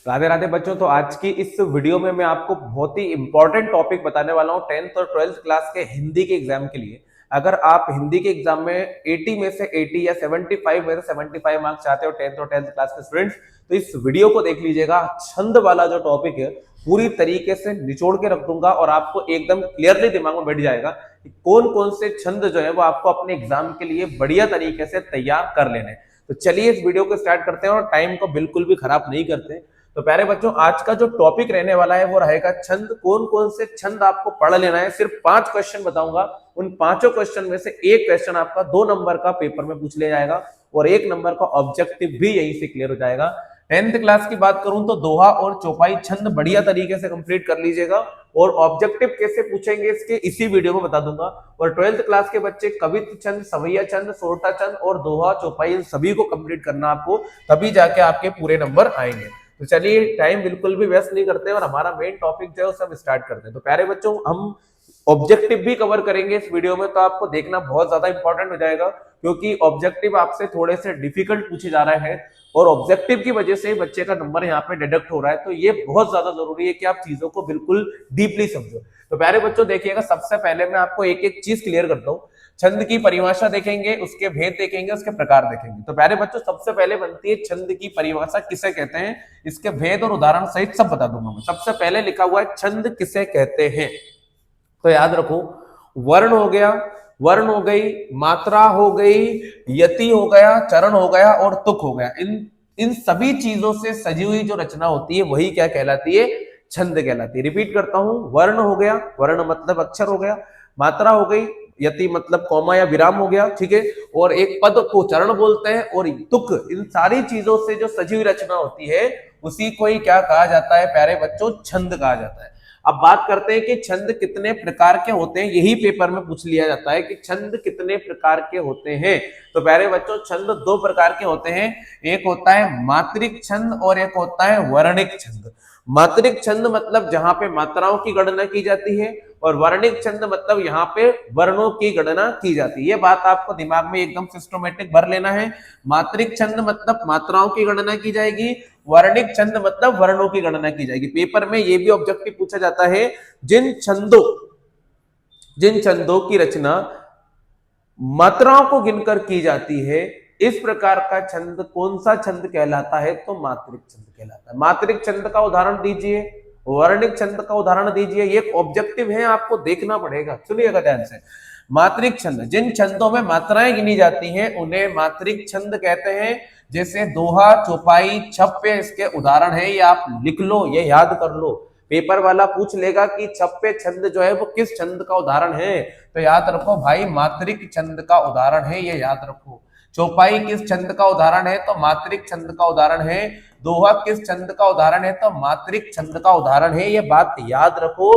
राधे राधे बच्चों। तो आज की इस वीडियो में मैं आपको बहुत ही इंपॉर्टेंट टॉपिक बताने वाला हूं 10th और 12th क्लास के हिंदी के एग्जाम के लिए। अगर आप हिंदी के एग्जाम में 80 में से 80 या 75 में से 75 मार्क्स चाहते हो 10th और 10th क्लास के स्टूडेंट्स, तो इस वीडियो को देख लीजिएगा। छंद वाला जो टॉपिक है पूरी तरीके से निचोड़ के रख दूंगा और आपको एकदम क्लियरली दिमाग में बैठ जाएगा कि कौन कौन से छंद जो है वो आपको अपने एग्जाम के लिए बढ़िया तरीके से तैयार कर लेने। तो चलिए इस वीडियो को स्टार्ट करते हैं और टाइम को बिल्कुल भी खराब नहीं करते। तो प्यारे बच्चों, आज का जो टॉपिक रहने वाला है वो रहेगा छंद। कौन कौन से छंद आपको पढ़ लेना है, सिर्फ 5 क्वेश्चन बताऊंगा। उन 5 क्वेश्चन में से एक क्वेश्चन आपका 2 नंबर का पेपर में पूछ लिया जाएगा और 1 नंबर का ऑब्जेक्टिव भी यहीं से क्लियर हो जाएगा। 10th क्लास की बात करूं तो दोहा और चौपाई छंद बढ़िया तरीके से कंप्लीट कर लीजिएगा और ऑब्जेक्टिव कैसे पूछेंगे इसके इसी वीडियो में बता दूंगा। और 12th क्लास के बच्चे कवित्त छंद, सवैया छंद, सोरठा छंद और दोहा चौपाई इन सभी को कंप्लीट करना आपको, तभी जाके आपके पूरे नंबर आएंगे। तो चलिए टाइम बिल्कुल भी वेस्ट नहीं करते और हमारा मेन टॉपिक जो है उसे हम स्टार्ट करते हैं। तो प्यारे बच्चों, हम ऑब्जेक्टिव भी कवर करेंगे इस वीडियो में, तो आपको देखना बहुत ज्यादा इंपॉर्टेंट हो जाएगा क्योंकि ऑब्जेक्टिव आपसे थोड़े से डिफिकल्ट पूछे जा रहे हैं और ऑब्जेक्टिव की वजह से बच्चे का नंबर यहाँ पे डिडक्ट हो रहा है। तो ये बहुत ज्यादा जरूरी है कि आप चीजों को बिल्कुल डीपली समझो। तो प्यारे बच्चों देखिएगा, सबसे पहले मैं आपको एक एक चीज क्लियर करता हूँ। छंद की परिभाषा देखेंगे, उसके भेद देखेंगे, उसके प्रकार देखेंगे। तो प्यारे बच्चों, सबसे पहले बनती है छंद की परिभाषा किसे कहते हैं, इसके भेद और उदाहरण सहित सब बता दूंगा मैं। सबसे पहले लिखा हुआ है छंद किसे कहते हैं। तो याद रखो, वर्ण हो गया, वर्ण हो गई, मात्रा हो गई, यति हो गया, चरण हो गया और तुक हो गया। इन सभी चीजों से सजी हुई जो रचना होती है वही क्या कहलाती है, छंद कहलाती है। रिपीट करता हूं, वर्ण हो गया, वर्ण मतलब अक्षर हो गया, मात्रा हो गई, यति मतलब कॉमा या विराम हो गया, ठीक है, और एक पद को चरण बोलते हैं, और तुक, इन सारी चीजों से जो सजी हुई रचना होती है उसी को ही क्या कहा जाता है प्यारे बच्चों, छंद कहा जाता है। अब बात करते हैं कि छंद कितने प्रकार के होते हैं। यही पेपर में पूछ लिया जाता है कि छंद कितने प्रकार के होते हैं। तो प्यारे बच्चों, छंद 2 प्रकार के होते हैं। एक होता है मात्रिक छंद और एक होता है वर्णिक छंद। मात्रिक छंद मतलब जहां पे मात्राओं की गणना की जाती है और वर्णिक छंद मतलब यहाँ पे वर्णों की गणना की जाती है। ये बात आपको दिमाग में एकदम सिस्टमेटिक भर लेना है। मात्रिक छंद मतलब मात्राओं की गणना की जाएगी, वर्णिक छंद मतलब वर्णों की गणना की जाएगी। पेपर में ये भी ऑब्जेक्टिव पूछा जाता है, जिन छंदों की रचना मात्राओं को गिनकर की जाती है, इस प्रकार का छंद कौन सा छंद कहलाता है, तो मात्रिक छंद कहलाता है। मात्रिक छंद का उदाहरण दीजिए, वर्णिक छंद का उदाहरण दीजिए। ये ऑब्जेक्टिव है, आपको देखना पड़ेगा, सुनिएगा ध्यान से। मात्रिक छंद, जिन छंदों में मात्राएं गिनी जाती हैं उन्हें मात्रिक छंद कहते हैं। जैसे दोहा, चौपाई, छप्पे इसके उदाहरण है। ये आप लिख लो, ये याद कर लो। पेपर वाला पूछ लेगा कि छप्पे छंद जो है वो किस छंद का उदाहरण है, तो याद रखो भाई मात्रिक छंद का उदाहरण है, ये याद रखो। चौपाई किस छंद का उदाहरण है, तो मात्रिक छंद का उदाहरण है। दोहा किस छंद का उदाहरण है, तो मात्रिक छंद का उदाहरण है। ये बात याद रखो,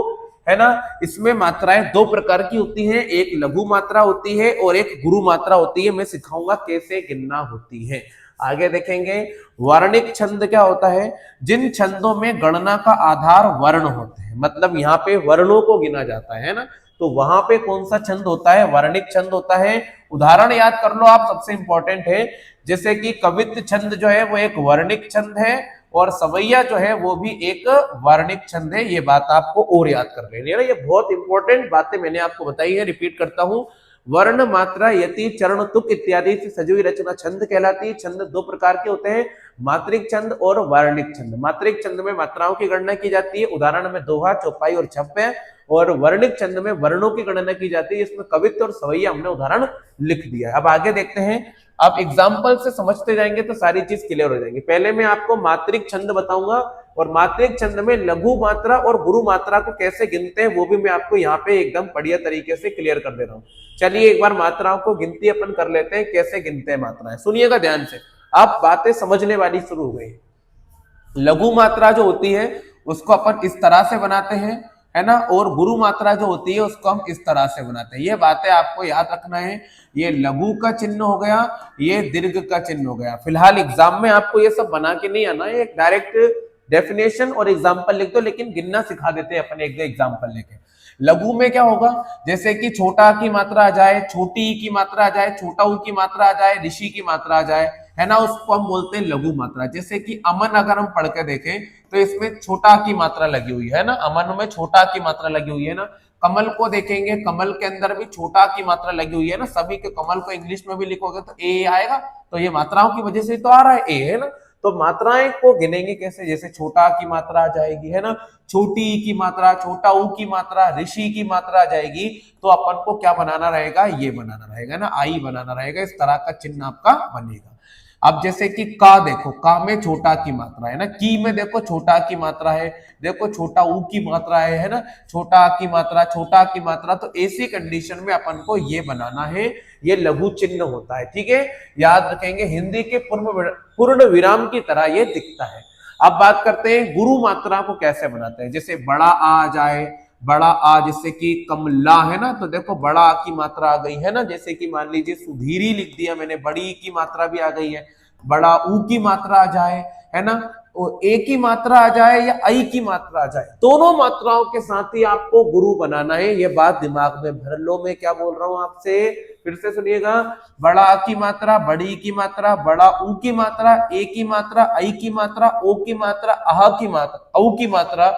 है ना। इसमें मात्राएं 2 प्रकार की होती हैं, एक लघु मात्रा होती है और एक गुरु मात्रा होती है। मैं सिखाऊंगा कैसे गिनना होती है, आगे देखेंगे। वर्णिक छंद क्या होता है, जिन छंदों में गणना का आधार वर्ण होते हैं, मतलब यहाँ पे वर्णों को गिना जाता है ना, तो वहां पे कौन सा छंद होता है, वर्णिक छंद होता है। उदाहरण याद कर लो आप, सबसे इंपॉर्टेंट है। जैसे कि कवित्त छंद जो है वो एक वर्णिक छंद है और सवैया जो है वो भी एक वर्णिक छंद है। ये बात आपको और याद कर लेनी है ना, ये बहुत इंपॉर्टेंट बातें मैंने आपको बताई है। रिपीट करता हूं, वर्ण, मात्रा, यति, चरण, तुक इत्यादि से सजी हुई रचना छंद कहलाती है। छंद 2 प्रकार के होते हैं, मात्रिक छंद और वर्णिक छंद। मात्रिक छंद में मात्राओं की गणना की जाती है, उदाहरण में दोहा, चौपाई और छप्पे। और वर्णिक छंद में वर्णों की गणना की जाती है, इसमें कवित्त और सवैया हमने उदाहरण लिख दिया। अब आगे देखते हैं, आप एग्जाम्पल से समझते जाएंगे तो सारी चीज क्लियर हो जाएगी। पहले मैं आपको मात्रिक छंद बताऊंगा और मात्रिक छंद में लघु मात्रा और गुरु मात्रा को कैसे गिनते हैं वो भी मैं आपको यहाँ पे एकदम बढ़िया तरीके से क्लियर कर दे रहा हूँ। चलिए एक बार मात्राओं को गिनती अपन कर लेते हैं, कैसे गिनते हैं मात्राएं, सुनिएगा ध्यान से। आप बातें समझने वाली शुरू हो गई। लघु मात्रा जो होती है उसको अपन इस तरह से बनाते हैं, है ना, और गुरु मात्रा जो होती है उसको हम इस तरह से बनाते हैं। ये बातें आपको याद रखना है। ये लघु का चिन्ह हो गया, ये दीर्घ का चिन्ह हो गया। फिलहाल एग्जाम में आपको ये सब बना के नहीं आना है, डायरेक्ट डेफिनेशन और एग्जाम्पल लिख दो, लेकिन गिनना सिखा देते हैं अपन एक एग्जाम्पल लेके। लघु में क्या होगा, जैसे कि छोटा की मात्रा आ जाए, छोटी ई की मात्रा आ जाए, छोटा ऊ की मात्रा आ जाए, ऋषि की मात्रा आ जाए, है ना, उसको हम बोलते हैं लघु मात्रा। जैसे कि अमन अगर हम पढ़ के देखें तो इसमें छोटा की मात्रा लगी हुई है ना, अमन में छोटा की मात्रा लगी हुई है ना। कमल को देखेंगे, कमल के अंदर भी छोटा की मात्रा लगी हुई है ना, सभी के कमल को इंग्लिश में भी लिखोगे तो ए आएगा, तो ये मात्राओं की वजह से तो आ रहा है ए, है ना। तो मात्राएं को गिनेंगे कैसे, जैसे छोटा की मात्रा आ जाएगी, है ना, छोटी ई की मात्रा, छोटा ऊ की मात्रा, ऋषि की मात्रा आ जाएगी, तो अपन को क्या बनाना रहेगा, ये बनाना रहेगा ना, आई बनाना रहेगा, इस तरह का चिन्ह आपका बनेगा। अब जैसे कि का देखो, का में छोटा की मात्रा है ना, की में देखो छोटा की मात्रा है, देखो छोटा ऊ की मात्रा है ना, छोटा की मात्रा, छोटा की मात्रा, तो ऐसी कंडीशन में अपन को ये बनाना है, ये लघु चिन्ह होता है, ठीक है। याद रखेंगे, हिंदी के पूर्ण विराम की तरह ये दिखता है। अब बात करते हैं गुरु मात्रा को कैसे बनाते हैं। जैसे बड़ा आ जाए, बड़ा आ, जैसे कि कमला है ना, तो देखो बड़ा आ की मात्रा आ गई है ना, जैसे कि मान लीजिए सुधीरी लिख दिया मैंने, बड़ी की मात्रा भी आ गई है, बड़ा ऊ की मात्रा आ जाए, है ना, ए की मात्रा आ जाए या आई की मात्रा आ जाए, दोनों मात्राओं के साथ ही आपको गुरु बनाना है। ये बात दिमाग में भर लो, मैं क्या बोल रहा हूं आपसे, फिर से सुनिएगा। बड़ा आ की मात्रा, बड़ी की मात्रा, बड़ा ऊ की मात्रा, ए की मात्रा, आई की मात्रा, ओ की मात्रा, अह की मात्रा, औ की मात्रा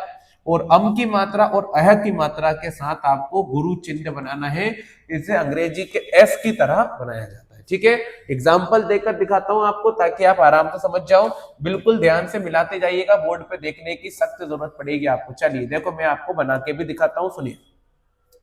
और अम की मात्रा और अह की मात्रा के साथ आपको गुरु चिन्ह बनाना है। इसे अंग्रेजी के एस की तरह बनाया जाता है, ठीक है। एग्जाम्पल देकर दिखाता हूं आपको ताकि आप आराम से समझ जाओ, बिल्कुल ध्यान से मिलाते जाइएगा, बोर्ड पे देखने की सख्त जरूरत पड़ेगी आपको। चलिए देखो, मैं आपको बना के भी दिखाता हूं, सुनिए।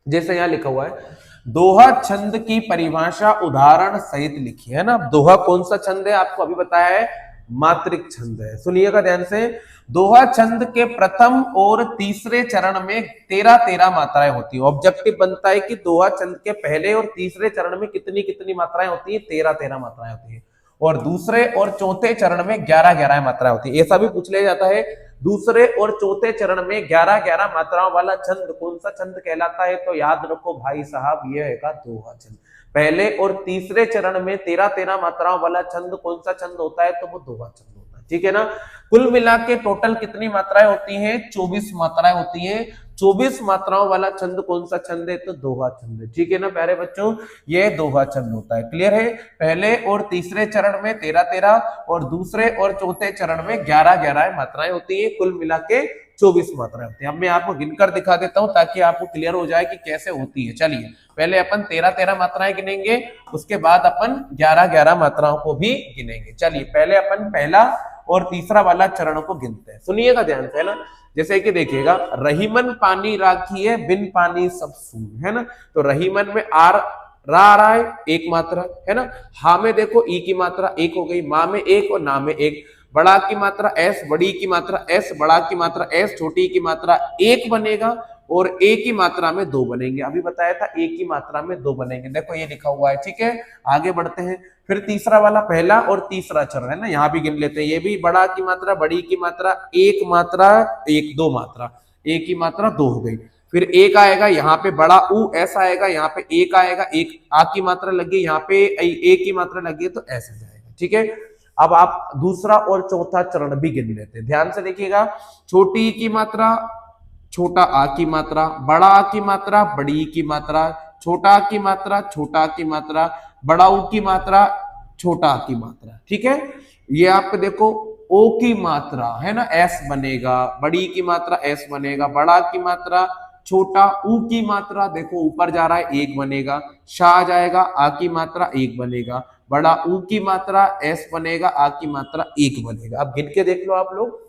जैसे यहाँ लिखा हुआ है, दोहा छंद की परिभाषा उदाहरण सहित लिखी है ना। दोहा कौन सा छंद है, आपको अभी बताया है, मात्रिक छंद है। सुनिएगा ध्यान से, दोहा छंद के प्रथम और तीसरे चरण में 13-13 मात्राएं होती है। ऑब्जेक्टिव बनता है कि दोहा छंद के पहले और तीसरे चरण में कितनी कितनी मात्राएं होती है, 13-13 मात्राएं होती है, और दूसरे और चौथे चरण में 11-11 मात्राएं होती है। ऐसा भी पूछ लिया जाता है, दूसरे और चौथे चरण में 11-11 मात्राओं वाला छंद कौन सा छंद कहलाता है, तो याद रखो भाई साहब, यह है दोहा छंद। पहले और तीसरे चरण में 13-13 मात्राओं वाला छंद कौन सा छंद होता है, तो वो दोहा छंद होता है, ठीक है ना। कुल मिला के टोटल कितनी मात्राएं होती हैं, 24 मात्राएं होती हैं। 24 मात्राओं वाला छंद कौन सा छंद है, तो दोहा छंद है, ठीक है ना प्यारे बच्चों, ये दोहा छंद होता है। क्लियर है, पहले और तीसरे चरण में 13-13 और दूसरे और चौथे चरण में 11-11 मात्राएं होती है, कुल मिला के 24 मात्राएं होती है। अब मैं आपको गिनकर दिखा देता हूं ताकि आपको क्लियर हो जाए कि कैसे होती है। चलिए, पहले अपन 13-13 मात्राएं गिनेंगे, उसके बाद अपन 11-11 मात्राओं को भी गिनेंगे। चलिए, पहले अपन पहला और तीसरा वाला चरण को गिनते हैं, सुनिएगा ध्यान से, है ना। जैसे कि देखिएगा, रहीमन पानी राखिए बिन पानी सब सून, है ना, तो रहीमन में आर रा आ रहा है, एक मात्रा, है ना। हा में देखो ई की मात्रा एक हो गई, माँ में एक और ना में एक, बड़ा की मात्रा एस, बड़ी की मात्रा एस, बड़ा की मात्रा एस, छोटी की मात्रा एक बनेगा, और ए की मात्रा में 2 बनेंगे। अभी बताया था ए की मात्रा में 2 बनेंगे, देखो ये लिखा हुआ है, ठीक है। आगे बढ़ते हैं, फिर तीसरा वाला, पहला और तीसरा चरण, है ना, यहाँ भी गिन लेते हैं। ये भी बड़ा की मात्रा, बड़ी की मात्रा, एक मात्रा, एक, 2 मात्रा, एक की मात्रा 2 हो गई। फिर एक आएगा, यहाँ पे बड़ा ऊ ऐसा आएगा, यहाँ पे एक आएगा, एक आ की मात्रा लगी, यहाँ पे ए की मात्रा लगी है, तो ऐसा जाएगा, ठीक है। अब आप दूसरा और चौथा चरण भी गिन लेते हैं, ध्यान से देखिएगा। छोटी की मात्रा, छोटा आ की मात्रा, बड़ा आ की मात्रा, बड़ी की मात्रा, छोटा की मात्रा, छोटा की मात्रा, बड़ा ऊ की मात्रा, छोटा की मात्रा, ठीक है। ये आप देखो, ओ की मात्रा, है ना, एस बनेगा, बड़ी की मात्रा एस बनेगा, बड़ा की मात्रा, छोटा ऊ की मात्रा, देखो ऊपर जा रहा है, एक बनेगा, शाह जाएगा, आ की मात्रा एक बनेगा, बड़ा ऊ की मात्रा एस बनेगा, आ की मात्रा एक बनेगा। अब गिन के देख लो आप लोग।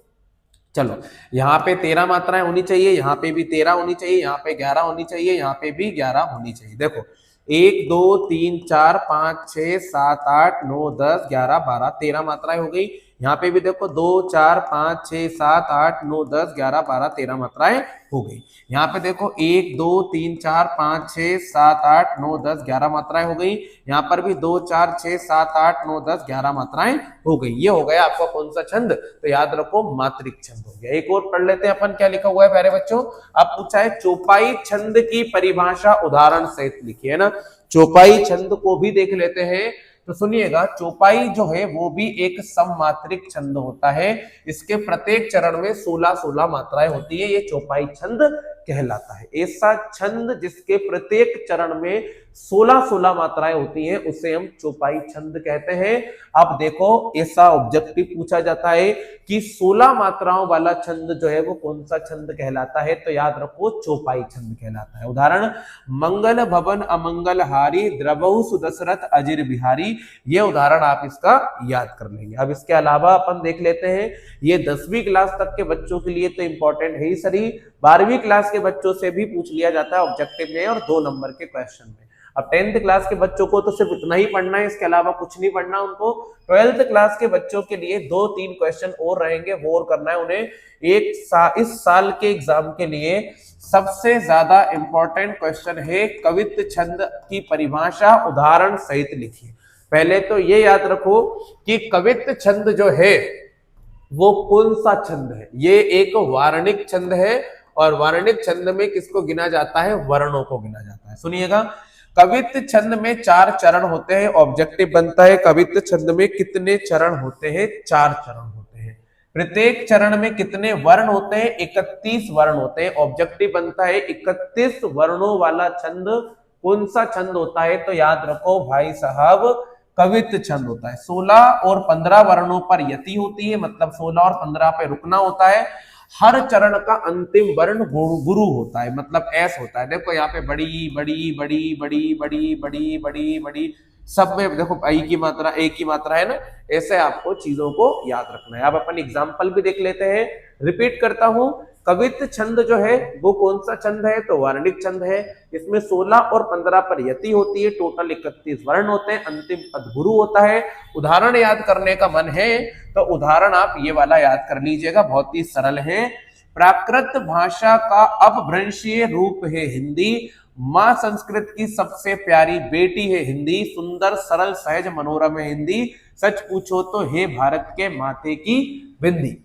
चलो, यहाँ पे 13 मात्राएं होनी चाहिए, यहाँ पे भी 13 होनी चाहिए, यहाँ पे 11 होनी चाहिए, यहाँ पे भी 11 होनी चाहिए। देखो 1 2 3 4 5 6 7 8 9 10 11 12 13 मात्राएं हो गई। यहाँ पे भी देखो 2 4 5 6 7 8 9 10 11 12 13 मात्राएं हो गई। यहाँ पे देखो 1 2 3 4 5 6 7 8 9 10 11 मात्राएं हो गई। यहाँ पर भी 2 4 6 7 8 9 10 11 मात्राएं हो गई। ये हो गया आपका कौन सा छंद, तो याद रखो मात्रिक छंद हो गया। एक और पढ़ लेते हैं अपन, क्या लिखा हुआ है प्यारे बच्चों। अब पूछा है चौपाई छंद की परिभाषा उदाहरण सहित लिखिए, है ना। चौपाई छंद को भी देख लेते हैं, तो सुनिएगा, चौपाई जो है वो भी एक सममात्रिक छंद होता है। इसके प्रत्येक चरण में 16-16 मात्राएं होती है, ये चौपाई छंद कहलाता है। ऐसा छंद जिसके प्रत्येक चरण में 16-16 मात्राएं होती हैं उसे हम चौपाई छंद कहते हैं। अब देखो ऐसा ऑब्जेक्टिव पूछा जाता है कि 16 मात्राओं वाला छंद जो है वो कौन सा छंद कहलाता है, तो याद रखो चौपाई छंद कहलाता है। उदाहरण मंगल भवन अमंगल हारी द्रवहु सुदशरथ अजिर बिहारी, ये उदाहरण आप इसका याद कर लेंगे। अब इसके अलावा अपन देख लेते हैं, ये 10वीं क्लास तक के बच्चों के लिए तो इंपॉर्टेंट है ही सही, 12वीं क्लास के बच्चों से भी पूछ लिया जाता है ऑब्जेक्टिव में और 2 नंबर के क्वेश्चन में। अब 10th क्लास के बच्चों को तो सिर्फ इतना ही पढ़ना है, इसके अलावा कुछ नहीं पढ़ना उनको। 12th क्लास के बच्चों के लिए 2-3 क्वेश्चन और रहेंगे, वो और करना है उन्हें। इस साल के एग्जाम के लिए सबसे ज्यादा इंपॉर्टेंट क्वेश्चन है कवित्व छंद की परिभाषा उदाहरण सहित लिखिए। पहले तो ये याद रखो कि कवित्व छंद जो है वो कौन सा छंद है। ये एक वार्णिक छंद है और वार्णिक छंद में किसको गिना जाता है, वर्णों को गिना जाता है। सुनिएगा, कवित्व छंद में 4 चरण होते हैं। ऑब्जेक्टिव बनता है कवित्व छंद में कितने चरण होते हैं, 4 चरण होते हैं। प्रत्येक चरण में कितने वर्ण होते हैं, 31 वर्ण होते हैं। ऑब्जेक्टिव बनता है 31 वर्णों वाला छंद कौन सा छंद होता है, तो याद रखो भाई साहब कवित्व छंद होता है। 16 और 15 वर्णों पर यति होती है, मतलब 16 और 15 पे रुकना होता है। हर चरण का अंतिम वर्ण गुरु होता है, मतलब एस होता है। देखो यहाँ पे बड़ी बड़ी बड़ी बड़ी बड़ी बड़ी बड़ी बड़ी सब में देखो आई की मात्रा एक ही मात्रा है ना, ऐसे आपको चीजों को याद रखना है। अब अपन एग्जाम्पल भी देख लेते हैं। रिपीट करता हूं, कवित्व छंद जो है वो कौन सा छंद है, तो वार्णिक छंद है। इसमें 16 और 15 पर यति होती है, टोटल 31 वर्ण होते हैं, अंतिम पद गुरु होता है। उदाहरण याद करने का मन है तो उदाहरण आप ये वाला याद कर लीजिएगा, बहुत ही सरल है। प्राकृत भाषा का अपभ्रंशीय रूप है हिंदी, माँ संस्कृत की सबसे प्यारी बेटी है हिंदी, सुंदर सरल सहज मनोरम है हिंदी, सच पूछो तो हे भारत के माथे की बिंदी।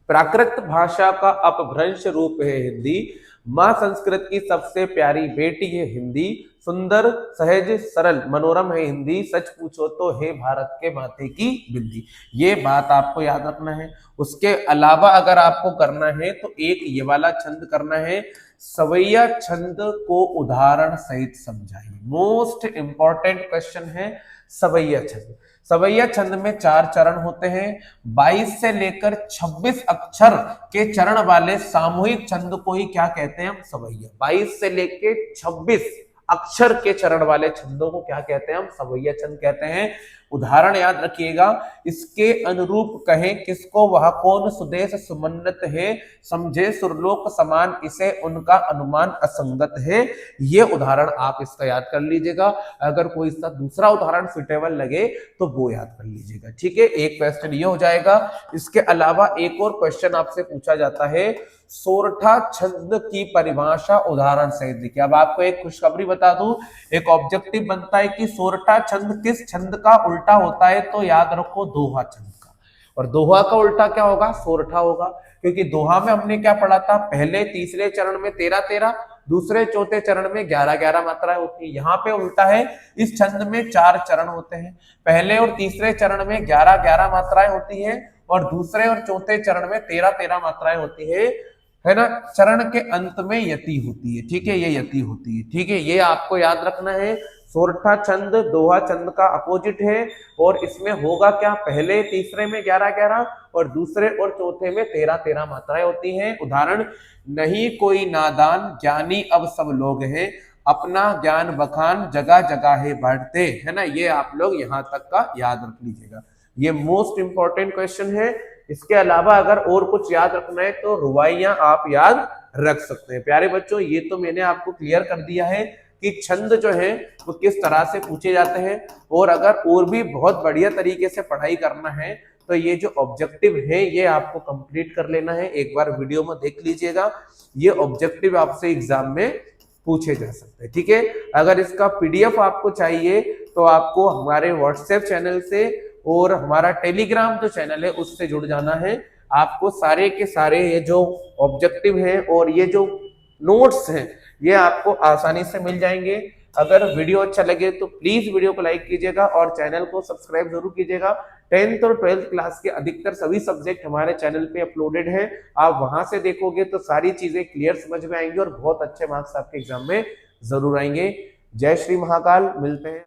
प्राकृत भाषा का अपभ्रंश रूप है हिंदी, माँ संस्कृत की सबसे प्यारी बेटी है हिंदी, सुंदर सहज सरल मनोरम है हिंदी, सच पूछो तो हे भारत के माथे की बिंदी। ये बात आपको याद रखना है। उसके अलावा अगर आपको करना है तो एक ये वाला छंद करना है, सवैया छंद को उदाहरण सहित समझाइए। मोस्ट इंपॉर्टेंट क्वेश्चन है सवैया छंद। सवैया छंद में 4 चरण होते हैं। 22 से लेकर 26 अक्षर के चरण वाले सामूहिक छंद को ही क्या कहते हैं हम, सवैया। 22 से लेकर 26 अक्षर के चरण वाले छंदों को क्या कहते हैं हम, सवैया छंद कहते हैं। उदाहरण याद रखिएगा, इसके अनुरूप कहें किसको वह कौन सुदेश सुमन्नत है, समझे सुरलोक समान इसे उनका अनुमान असंगत है। ये उदाहरण आप इसका याद कर लीजिएगा। अगर कोई सा दूसरा उदाहरण सुटेबल लगे तो वो याद कर लीजिएगा, ठीक है। एक क्वेश्चन ये हो जाएगा। इसके अलावा एक और क्वेश्चन आपसे पूछा जाता है, सोरठा छंद की परिभाषा उदाहरण सहित लिखिए। अब आपको एक खुशखबरी बता दूं, एक ऑब्जेक्टिव बनता है कि सोरठा छंद किस छंद का उल्टा होता है, तो याद रखो दोहा छंद का। और दोहा का उल्टा क्या होगा, सोरठा होगा, क्योंकि दोहा में हमने क्या पढ़ा था, पहले तीसरे चरण में 13-13, दूसरे चौथे चरण में 11-11 मात्राएं होती है। यहाँ पे उल्टा है, इस छंद में 4 चरण होते हैं। पहले और तीसरे चरण में 11-11 मात्राएं होती है और दूसरे और चौथे चरण में 13-13 मात्राएं होती है ना। चरण के अंत में यति होती है, ठीक है, ये यति होती है, ठीक है। ये आपको याद रखना है। सोरठा छंद दोहा छंद का अपोजिट है और इसमें होगा क्या, पहले तीसरे में 11-11 और दूसरे और चौथे में 13-13 मात्राएं होती हैं। उदाहरण, नहीं कोई नादान ज्ञानी अब सब लोग हैं, अपना ज्ञान बखान जगह जगह है बांटते, है ना। ये आप लोग यहाँ तक का याद रख लीजिएगा, ये मोस्ट इंपॉर्टेंट क्वेश्चन है। इसके अलावा अगर और कुछ याद रखना है तो रुबाइयां आप याद रख सकते हैं। प्यारे बच्चों, ये तो मैंने आपको क्लियर कर दिया है कि छंद जो है वो किस तरह से पूछे जाते हैं। और अगर और भी बहुत बढ़िया तरीके से पढ़ाई करना है तो ये जो ऑब्जेक्टिव है ये आपको कंप्लीट कर लेना है। एक बार वीडियो में देख लीजिएगा, ये ऑब्जेक्टिव आपसे एग्जाम में पूछे जा सकते हैं, ठीक है। अगर इसका पीडीएफ आपको चाहिए तो आपको हमारे व्हाट्सएप चैनल से और हमारा टेलीग्राम जो चैनल है उससे जुड़ जाना है। आपको सारे के सारे ये जो ऑब्जेक्टिव हैं और ये जो नोट्स हैं ये आपको आसानी से मिल जाएंगे। अगर वीडियो अच्छा लगे तो प्लीज वीडियो को लाइक कीजिएगा और चैनल को सब्सक्राइब जरूर कीजिएगा। 10th और 12th क्लास के अधिकतर सभी सब्जेक्ट हमारे चैनल पे अपलोडेड है, आप वहां से देखोगे तो सारी चीजें क्लियर समझ में आएंगी और बहुत अच्छे मार्क्स आपके एग्जाम में जरूर आएंगे। जय श्री महाकाल, मिलते हैं।